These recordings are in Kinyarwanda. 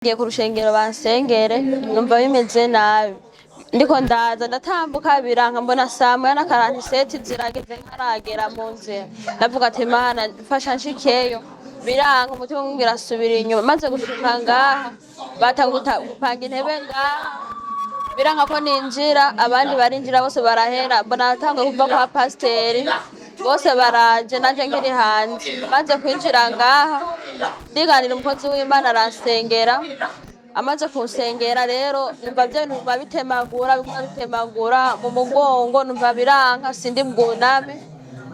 Ngiye ku rushengero bansengere numva bimeze nabi ndiko ndaza ndatambuka biranka mbona saa moya n'akarantiseti zirageze ntaragera mu nzira ndavuga ati Mana mfasha nshikeyo biranka umutima umbwira asubira inyuma maze gushika ngaha batanguta gupanga intebe ngaha biranka ko ninjira abandi barinjira bose barahera mbona batanga kuva kwa pasiteri bose baraje nanje nkiri hanze maze kwinjira ngaha ndiganira umukozi w'Imana aransengera amaze kunsengera rero numva byo numva bitemagura mu mugongo numva biranka sindi bwuname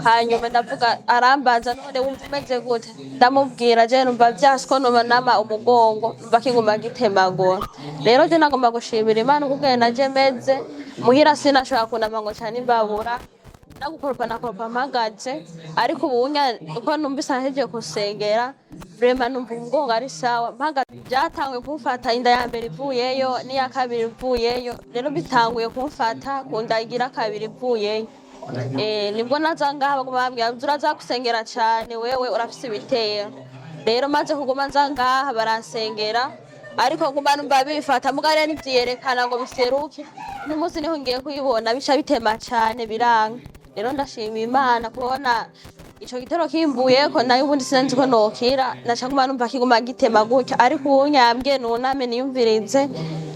hanyuma ndavuga arambaza none wumva umeze gute ndamubwira je numva byasiko nama umugongo numva kinguma gitemagura rero je nagomba gushimira Imana ukugenda naje meze muhira sinashaka kunama ngo cyane imbabura nakoropa mpagaze ariko ubunya uko numvise aheje kusengera vraiment numva umugongo ari sawa mpagaze byatanguye kumfata inda ya mbere ivuyeyo n'iya kabiri ivuyeyo rero bitanguye kumfata kundagira kabiri ivuyeyo nibwo naza ngaha bagumabwira uraza kusengera cyane wewe urafise ibitero rero maze kuguma nza ngaha baransengera ariko nguma numva bifata mugare nivyerekana ngo biseruke n'umunsi niho ngiye kuyibona bica bitema cyane biranga rero ndashima Imana kubona ico gitero kimbuye ko nayo ubundi sinzi ko nokira naca nguma numva kiguma gitema gutya ariko unyambye nuname niyumvirize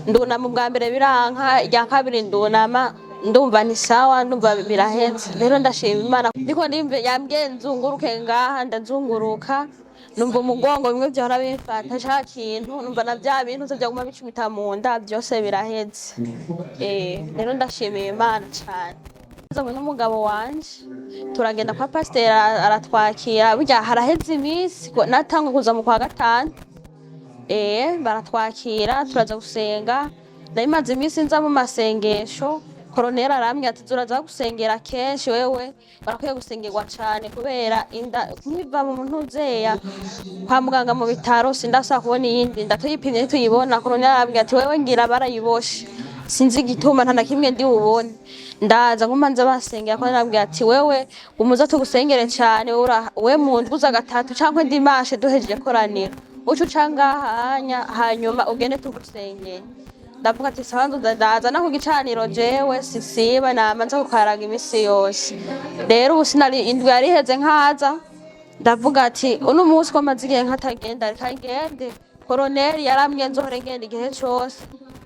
ndunama bwa mbere biranka rya kabiri ndunama ndumva ni sawa ndumva biraheze rero ndashima Imana ndiko ndimve yambye nzunguruke ngaha ndazunguruka numva umugongo bimwe byahora bimfata ca kintu numva na bya bintu byo byaguma bicumita mu nda byose biraheze rero ndashimiye Imana cyane zawe n'umugabo wanje turagenda kwa pasiteri aratwakira burya haraheze iminsi natangwe kuza mu kwa gatanu baratwakira turaza gusenga narimaze iminsi nza mu masengesho koronera arambwira ati turaza gusengera kenshi wewe barakwiye gusengerwa cyane kubera inda niva mu ntuzeya kwa muganga mu bitaro sindasa kubona iyindi ndatuyipimye tuyibona koronera arambwira ati wewe ngira barayiboshe sinzi igituma nta nakimwe ndi ubone ndaza nkumanza basengera ko narabwira ati wewe umuza tugusengere cyane we mu ndguza gatatu cyangwa ndimashe duhejeje koranira ucu canga hanyuma ugende tugusengere ndavuga ati sabanzu ndaza naho gicaniro jewe sisiba namanza kukaraga imisi yose rero ubusinari indwi yari heze nkaza ndavuga ati uno munsi ko mazigiye nkatagenda kagende koroneri yarambye nzohore ngenda igihe cyose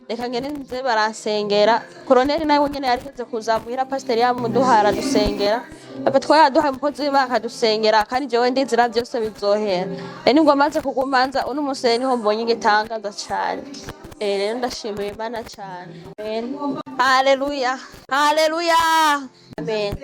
reka ngene nze baransengera koroneri nawe nyene yarigeze kuzamuhira pasiteri yamuduhara dusengera abatwaya duha umukozi w'Imana akadusengera kandi jewe ndizira byose bizohera nibwo maze kugumanza uno museni niho mbonye igitangaza cyane rero ndashimiye Imana cyane haleluya amen.